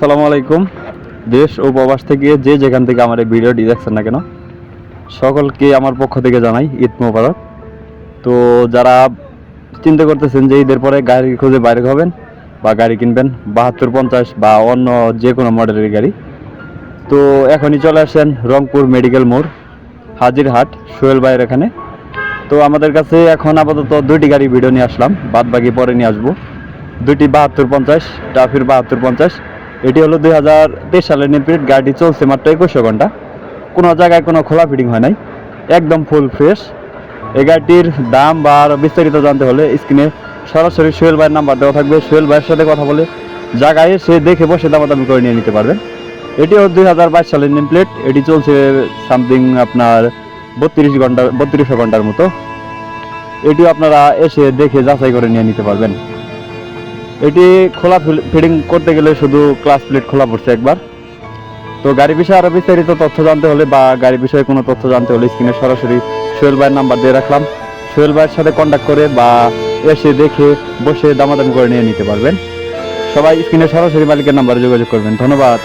আসসালামু আলাইকুম। দেশ ও প্রবাস থেকে যে যেখান থেকে আমার এই ভিডিওটি দেখছেন না কেন, সকলকে আমার পক্ষ থেকে জানাই ঈদ মোবারক। তো যারা চিন্তা করতেছেন যে ঈদের পরে গাড়ি খুঁজে বাইরে হবেন বা গাড়ি কিনবেন 7250 বা অন্য যে কোনো মডেলের গাড়ি, তো এখনই চলে আসেন রংপুর মেডিকেল মোড়, হাজিরহাট, সোহেল ভাইয়ের এখানে। তো আমাদের কাছে এখন আপাতত দুইটি গাড়ি ভিডিও নিয়ে আসলাম, বাদ বাকি পরে নিয়ে আসবো। দুইটি 7250, টাফির 7250। এটি হলো 2023 সালের নিউ পিরিয়ড। গাড়িটি চলছে মাত্র 2100 ঘন্টা, কোনো জায়গায় কোনো খোলা ফিটিং হয় নাই, একদম ফুল ফ্রেশ। এই গাড়িটির দাম বা আরও বিস্তারিত জানতে হলে স্ক্রিনে সরাসরি সোহেল ভাইয়ের নাম্বার দেওয়া থাকবে। সোহেল ভাইয়ের সাথে কথা বলে জায়গায় এসে দেখে বসে দামাদামি করে নিয়ে নিতে পারবেন। এটিও 2022 সালের নেম প্লেট। এটি চলছে সামথিং আপনার 3200 ঘন্টার মতো। এটিও আপনারা এসে দেখে যাচাই করে নিয়ে নিতে পারবেন। এটি খোলা ফিটিং করতে গেলে শুধু ক্লাস প্লেট খোলা পড়ছে একবার। তো গাড়ি বিষয়ে আরও বিস্তারিত তথ্য জানতে হলে বা গাড়ি বিষয়ে কোনো তথ্য জানতে হলে স্ক্রিনে সরাসরি সোহেল ভাইয়ের নাম্বার দিয়ে রাখলাম। সোহেল ভাইয়ের সাথে কন্ট্যাক্ট করে বা এসে দেখে বসে দামাদামি করে নিয়ে নিতে পারবেন। সবাই স্ক্রিনে সরাসরি মালিকের নাম্বারে যোগাযোগ করবেন। ধন্যবাদ।